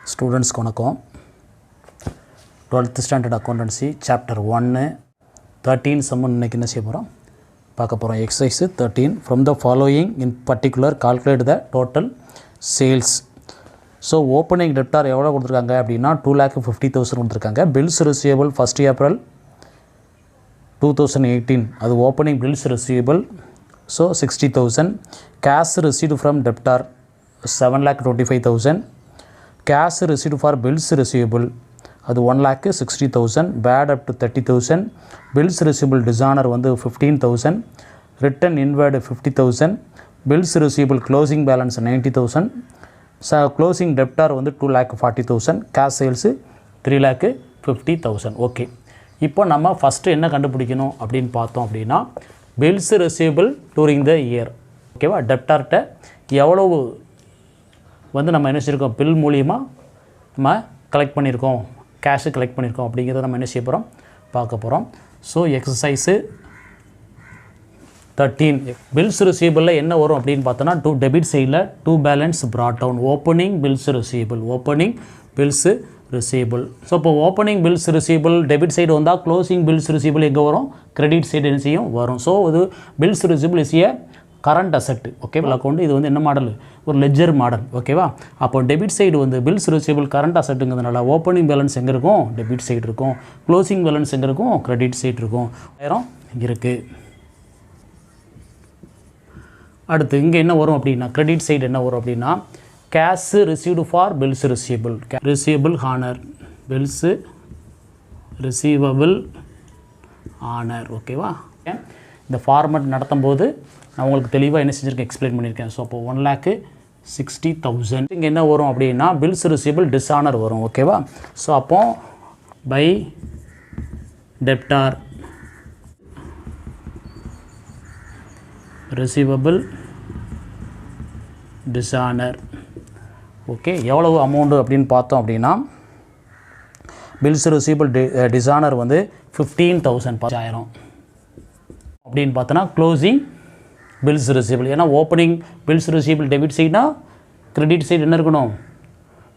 ஸ்டூடெண்ட்ஸ்க்கு வணக்கம். 12th standard accountancy chapter 1 13 summon இன்றைக்கி என்ன செய்ய போகிறோம் பார்க்க போகிறோம். Exercise 13 from the following in particular calculate the total sales. So opening டெப்டார் எவ்வளோ கொடுத்துருக்காங்க அப்படின்னா 2,50,000 கொடுத்துருக்காங்க. பில்ஸ் ரிசீவபிள் 1 April 2018 அது opening bills receivable. So 60,000. Cash received from debtor 7,25,000. cash received for bills receivable அது 1,60,000. bad up to 30,000. bills receivable dishonor வந்து 15,000. return inward 50,000. bills receivable closing balance 90,000. closing debtor வந்து 2,40,000. cash sales 3,50,000. Okay, இப்போ நம்ம first என்ன கண்டுபிடிக்கணும் அப்படின்னு பார்த்தோம் அப்படின்னா bills receivable during the year. ஓகேவா, டெப்டார்கிட்ட எவ்வளவு வந்து நம்ம என்ன செய்யிருக்கோம், பில் மூலியமாக நம்ம கலெக்ட் பண்ணியிருக்கோம், கேஷு கலெக்ட் பண்ணியிருக்கோம் அப்படிங்கிறத நம்ம என்ன செய்ய போகிறோம் பார்க்க போகிறோம். ஸோ எக்ஸசைஸு 13 பில்ஸ் ரிசீவபிளில் என்ன வரும் அப்படின்னு பார்த்தோன்னா டெபிட் சைடில் to balance brought down opening bills receivable so இப்போ opening bills receivable debit side வந்தால் க்ளோசிங் பில்ஸ் ரிசீவபிள் எங்கே வரும், கிரெடிட் சைடு என்ன செய்யும் வரும். ஸோ இது bills receivable is a current asset. ஓகேவா, அக்கௌண்ட் இது வந்து என்ன மாடல், ஒரு லெஜர் மாடல். ஓகேவா, அப்போ டெபிட் சைடு வந்து பில்ஸ் ரிசீவபிள் கரண்ட் அசெட்டுங்கிறதுனால ஓப்பனிங் பேலன்ஸ் எங்கே இருக்கும், டெபிட் சைடு இருக்கும். க்ளோசிங் பேலன்ஸ் எங்கே இருக்கும், கிரெடிட் சைடு இருக்கும். 1000 இருக்குது. அடுத்து இங்கே என்ன வரும் அப்படின்னா கிரெடிட் சைடு என்ன வரும் அப்படின்னா cash received for bills receivable honour bills receivable honour. ஓகேவா, இந்த ஃபார்மேட் நடத்தும் போது நான் உங்களுக்கு தெளிவாக என்ன செஞ்சுருக்கேன், எக்ஸ்பிளைன் பண்ணியிருக்கேன். ஸோ அப்போ 1,60,000 இங்கே என்ன வரும் அப்படின்னா பில்ஸ் ரிசீவபிள் டிஸானர் வரும். ஓகேவா, ஸோ அப்போ by debtor receivable dishonour. Okay, எவ்வளவு அமௌண்ட்டு அப்படின்னு பார்த்தோம் அப்படின்னா பில்ஸ் ரிசீவபிள் டிஸானர் வந்து 15,000 10,000 அப்படின்னு பார்த்தோன்னா க்ளோசிங் பில்ஸ் ரிசீவபிள். ஏன்னா ஓப்பனிங் பில்ஸ் ரிசீவபிள் டெபிட் சைடுனா கிரெடிட் சைடு என்ன இருக்கணும்,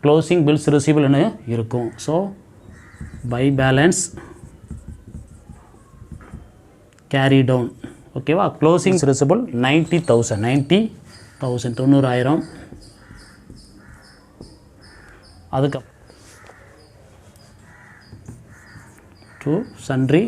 க்ளோசிங் பில்ஸ் ரிசீவபிள்னு இருக்கும். So by balance carry down. ஓகேவா, க்ளோசிங் ரிசீவபிள் 90,000 90,000. அதுக்கு டு சன்ட்ரி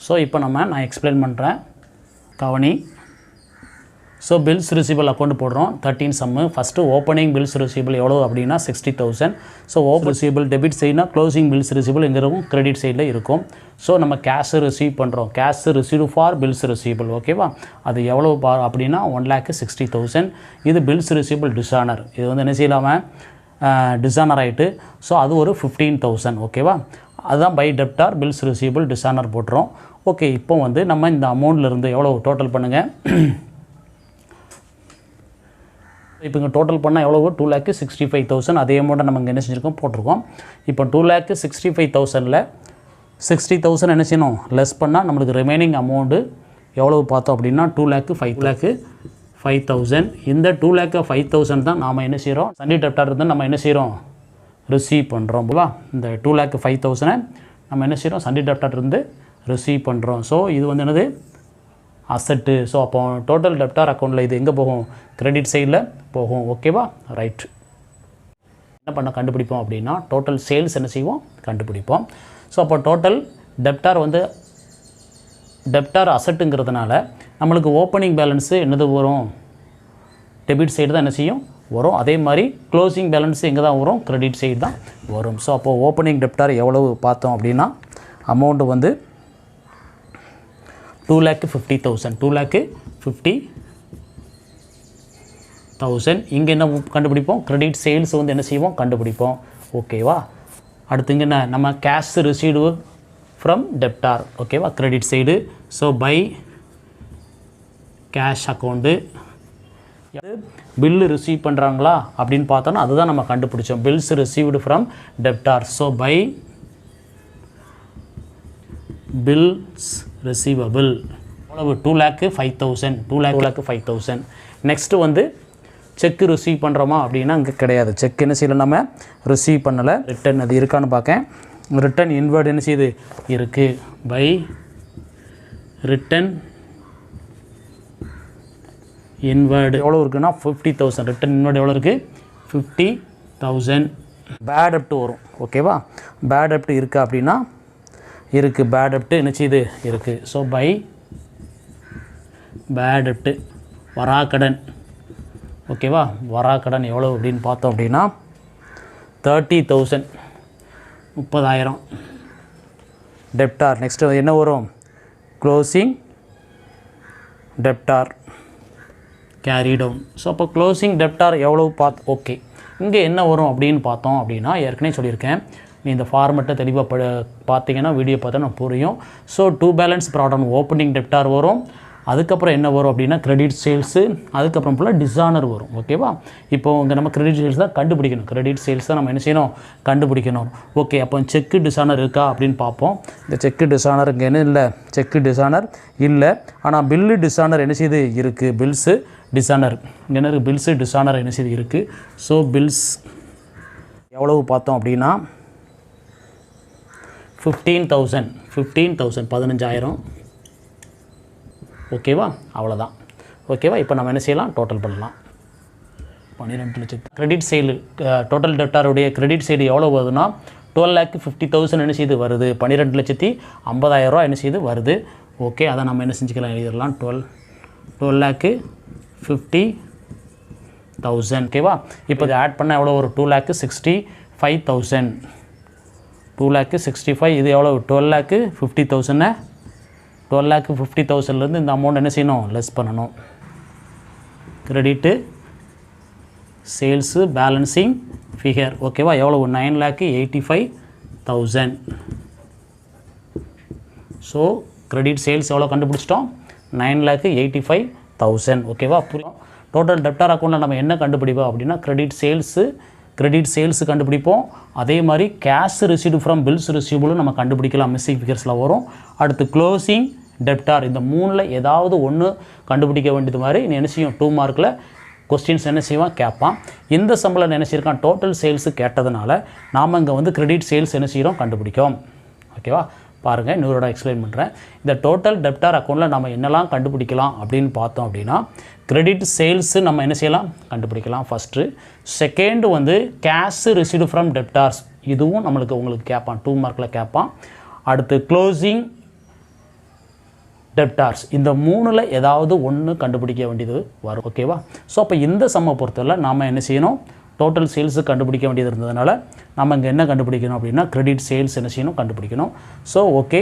ஸோ இப்போ நான் எக்ஸ்பிளைன் பண்ணுறேன் கவனி. ஸோ பில்ஸ் ரிசீவபிள் அக்கௌண்ட் போடுறோம் 13 சம்மு. ஃபஸ்ட்டு ஓப்பனிங் பில்ஸ் ரிசீவபிள் எவ்வளோ அப்படின்னா 60,000. ஸோ ரிசீவபிள் டெபிட் சைடுனா க்ளோசிங் பில்ஸ் ரிசீவபிள் எங்கே இருக்கும், கிரெடிட் சைடில் இருக்கும். ஸோ நம்ம கேஷ் ரிசீவ் பண்ணுறோம், cash receive for bills receivable. ஓகேவா, அது எவ்வளோ அப்படின்னா 1,60,000. இது பில்ஸ் ரிசீவபிள் டிஸானர், இது வந்து என்ன செய்யலாமல் டிஸானர் ஆகிட்டு. ஸோ அது ஒரு 15,000. ஓகேவா, அதுதான் by debtor bills receivable dishonour போட்டுறோம். ஓகே, இப்போ வந்து நம்ம இந்த அமௌண்ட்லேருந்து எவ்வளோ டோட்டல் பண்ணுங்கள். இப்போ இங்கே டோட்டல் பண்ணால் எவ்வளோ 2,65,000. அதே அமௌண்ட்டை நம்ம இங்கே என்ன செஞ்சுருக்கோம் போட்டிருக்கோம். இப்போ 2,65,000ல் 60,000 என்ன செய்யணும் லெஸ் பண்ணால் நம்மளுக்கு ரிமைனிங் அமௌண்ட்டு எவ்வளோ பார்த்தோம் அப்படின்னா 2,05,000. இந்த 2,05,000 தான் நாம் என்ன செய்கிறோம், சண்டே டெப்டார் இருந்து நம்ம என்ன செய்கிறோம் ரிசீவ் பண்ணுறோம். இந்த 2,05,000 நம்ம என்ன செய்கிறோம் சண்டே டெப்டார் இருந்து ரிசீவ் பண்ணுறோம். ஸோ இது வந்து என்னது அசட்டு. ஸோ அப்போ டோட்டல் டெப்டார் அக்கௌண்ட்டில் இது எங்கே போகும், கிரெடிட் சைடில் போகும். ஓகேவா, ரைட். என்ன பண்ண கண்டுபிடிப்போம் அப்படின்னா டோட்டல் சேல்ஸ் என்ன செய்வோம் கண்டுபிடிப்போம். ஸோ அப்போ டோட்டல் டெப்டார் வந்து டெப்டார் அசட்டுங்கிறதுனால நம்மளுக்கு ஓப்பனிங் பேலன்ஸு என்னது வரும், டெபிட் சைடு தான் என்ன செய்யும் வரும். அதே மாதிரி க்ளோசிங் பேலன்ஸ் எங்கே தான் வரும், கிரெடிட் சைடு தான் வரும். ஸோ அப்போது ஓப்பனிங் டெப்டார் எவ்வளவு பார்த்தோம் அப்படின்னா அமௌண்ட்டு வந்து 2,50,000 2,50,000. இங்கே என்ன கண்டுபிடிப்போம், கிரெடிட் சேல்ஸ் வந்து என்ன செய்வோம் கண்டுபிடிப்போம். ஓகேவா, அடுத்து இங்கே என்ன நம்ம கேஷ் ரிசீவ்டு ஃப்ரம் டெப்டார். ஓகேவா, credit side. So by cash account bill receive பண்ணுறாங்களா அப்படின்னு பார்த்தோன்னா அதுதான் நம்ம கண்டுபிடிச்சோம். Bills received from debtors. So by bills receivable எவ்வளவு 2,05,000 2,05,000. நெக்ஸ்ட்டு வந்து செக்கு ரிசீவ் பண்ணுறோமா அப்படின்னா இங்கே கிடையாது. செக் என்ன செய்யலை, நம்ம ரிசீவ் பண்ணலை. ரிட்டன் அது இருக்கான்னு பார்க்கேன். ரிட்டன் இன்வர்டு என்ன செய்யுது இருக்குது. பை ரிட்டன் இன்வர்டு எவ்வளோ இருக்குன்னா 50,000. ரிட்டன் இன்வர்டு எவ்வளோ இருக்குது 50,000. பேட் டெப்ட் வரும். ஓகேவா, பேட் டெப்ட் இருக்கா அப்படின்னா இருக்குது. பேட் டெப்ட் என்ன செய்யுது இருக்குது. ஸோ பை பேட் டெப்ட் வராக்கடன். ஓகேவா, வராக்கடன் எவ்வளோ அப்படின்னு பார்த்தோம் அப்படின்னா 30,000 30,000 டெப்டார். நெக்ஸ்ட்டு என்ன வரும், closing debtor carry down. So அப்போ க்ளோசிங் டெப்டார் எவ்வளோ ஓகே. இங்கே என்ன வரும் அப்படின்னு பார்த்தோம் அப்படின்னா ஏற்கனவே சொல்லியிருக்கேன். நீ இந்த ஃபார்மெட்டை தெளிவாக பார்த்தீங்கன்னா வீடியோ பார்த்தா நான் புரியும். ஸோ 2 பேலன்ஸ் ப்ராடக்ட் ஓப்பனிங் டெப்டார் வரும். அதுக்கப்புறம் என்ன வரும் அப்படின்னா கிரெடிட் சேல்ஸு, அதுக்கப்புறம் ஃபுல்லாக டிஸானர் வரும். ஓகேவா, இப்போ இங்கே நம்ம கிரெடிட் சேல்ஸ் தான் கண்டுபிடிக்கணும். கிரெடிட் சேல்ஸ் தான் நம்ம என்ன செய்யணும், கண்டுபிடிக்கணும். ஓகே, அப்போ செக்கு டிஸானர் இருக்கா அப்படின்னு பார்ப்போம். இந்த செக்கு டிஸானர் இங்கே என்ன இல்லை, செக்கு டிஸானர் இல்லை. ஆனால் பில்லு டிஸானர் என்ன செய்யுது இருக்குது. பில்ஸு டிஸானர் இங்கே என்ன இருக்குது, பில்ஸு டிஸானர் என்ன செய்யுது இருக்குது. ஸோ பில்ஸ் எவ்வளவு பார்த்தோம் அப்படின்னா 15,000 15,000 ஓகேவா, அவ்வளோதான். ஓகேவா, இப்போ நம்ம என்ன செய்யலாம், டோட்டல் பண்ணலாம். 12 லட்சத்து கிரெடிட் சைடு டோட்டல் டெப்டாருடைய கிரெடிட் சைடு எவ்வளோ வருதுன்னா 12,50,000 என்ன செய்து வருது. 12,50,000 என்ன செய்து வருது. ஓகே, அதை நம்ம என்ன செஞ்சுக்கலாம், எழுதிடலாம். 12,50,000. ஓகேவா, இப்போ இதை ஆட் பண்ணால் எவ்வளோ ஒரு 2,65,000 2,65,000. இது எவ்வளோ 12,50,000. 12,50,000லேருந்து இந்த அமௌண்ட் என்ன செய்யணும், லெஸ் பண்ணணும். Credit sales balancing figure. ஓகேவா, எவ்வளோ 9,85,000. ஸோ கிரெடிட் சேல்ஸ் எவ்வளோ கண்டுபிடிச்சிட்டோம், 9,85,000. ஓகேவா, புரியும். டோட்டல் டெப்டார் அக்கௌண்ட்டில் நம்ம என்ன கண்டுபிடிப்போம் அப்படின்னா கிரெடிட் சேல்ஸு கண்டுபிடிப்போம். அதே மாதிரி கேஷ் ரிசீவ்டு ஃப்ரம் பில்ஸ் ரிசீவபிளும் நம்ம கண்டுபிடிக்கலாம். மிஸ்ஸிங் ஃபிகர்ஸில் வரும். அடுத்து க்ளோசிங் டெப்டார். இந்த 3ல் ஏதாவது ஒன்று கண்டுபிடிக்க வேண்டியது மாதிரி என்ன செய்யும், 2 மார்க்கில் கொஸ்டின்ஸ் என்ன செய்வான், கேட்பான். இந்த சம்பளம் என்ன செய்யிருக்கான், டோட்டல் சேல்ஸு கேட்டதுனால நாம் இங்கே வந்து கிரெடிட் சேல்ஸ் என்ன செய்கிறோம், கண்டுபிடிக்கும். ஓகேவா, பாருங்கள், இன்னொரு எக்ஸ்பிளைன் பண்ணுறேன். இந்த டோட்டல் டெப்டார் அக்கௌண்ட்டில் நம்ம என்னெல்லாம் கண்டுபிடிக்கலாம் அப்படின்னு பார்த்தோம் அப்படின்னா கிரெடிட் சேல்ஸு நம்ம என்ன செய்யலாம், கண்டுபிடிக்கலாம் ஃபஸ்ட்டு. செகண்டு வந்து கேஷ் ரிசீவ்டு ஃப்ரம் டெப்டார்ஸ். இதுவும் உங்களுக்கு கேட்பான், 2 மார்க்கில் கேட்பான். அடுத்து க்ளோசிங் டெப்டார்ஸ். இந்த 3ல் ஏதாவது ஒன்று கண்டுபிடிக்க வேண்டியது வரும். ஓகேவா, ஸோ அப்போ இந்த சம்மை பொறுத்தவரை நாம் என்ன செய்யணும், டோட்டல் சேல்ஸு கண்டுபிடிக்க வேண்டியது இருந்ததுனால நம்ம இங்கே என்ன கண்டுபிடிக்கணும் அப்படின்னா கிரெடிட் சேல்ஸ் என்ன செய்யணும், கண்டுபிடிக்கணும். ஸோ ஓகே,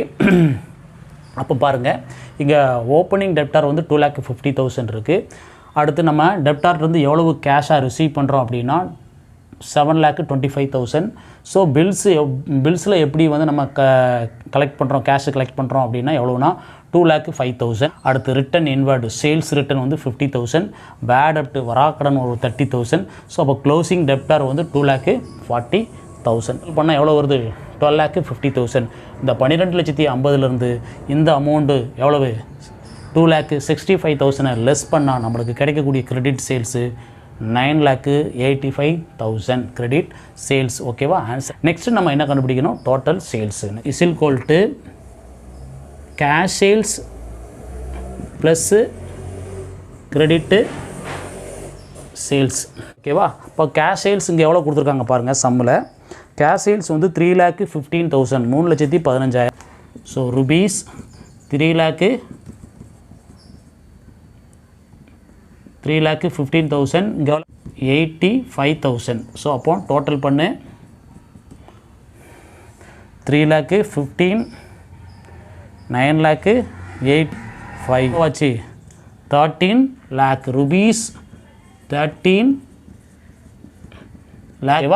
அப்போ பாருங்கள், இங்கே ஓப்பனிங் டெப்டார் வந்து 2,50,000 இருக்குது. அடுத்து நம்ம டெப்டார்லேருந்து எவ்வளவு கேஷாக ரிசீவ் பண்ணுறோம் அப்படின்னா 7,25,000. ஸோ பில்ஸில் எப்படி வந்து நம்ம கலெக்ட் பண்ணுறோம், கேஷை கலெக்ட் பண்ணுறோம் அப்படின்னா எவ்வளோனா 2,05,000. அடுத்து ரிட்டன் இன்வர்டு சேல்ஸ் ரிட்டன் வந்து 50,000. பேட் டெப்ட் வராக்கடன் ஒரு 30,000. ஸோ அப்போ க்ளோசிங் டெப்டார் வந்து 2,40,000 பண்ணால் எவ்வளோ வருது, 12,50,000. இந்த 12,50,000லேருந்து இந்த அமௌண்ட்டு எவ்வளவு 2,65,000 லெஸ் பண்ணால் நம்மளுக்கு கிடைக்கக்கூடிய கிரெடிட் சேல்ஸு 9,85,000 கிரெடிட் சேல்ஸ். ஓகேவா, ஆன்சர். நெக்ஸ்ட்டு நம்ம என்ன கண்டுபிடிக்கணும், total sales is equal to cash sales plus credit sales. ஓகேவா, இப்போ கேஷ் சேல்ஸ் இங்கே எவ்வளோ கொடுத்துருக்காங்க பாருங்கள் சம்மில். கேஷ் சேல்ஸ் வந்து 3,15,000 3,15,000. ஸோ ருபீஸ் 3,15,000 இங்கே 85,000. ஸோ அப்போ டோட்டல் பண்ணு 3,15,000 9,85,000 வச்சு 13 lakh rupees 13 lakh.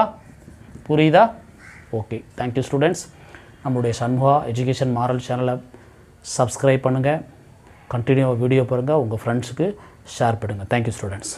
புரியுதா? Okay, thank you students. நம்மளுடைய சண்முகா எஜுகேஷன் மாரல் சேனலை சப்ஸ்கிரைப் பண்ணுங்கள். கண்டினியூவாக வீடியோ பாருங்கள், உங்கள் ஃப்ரெண்ட்ஸுக்கு ஷேர் பண்ணுங்கள். Thank you students.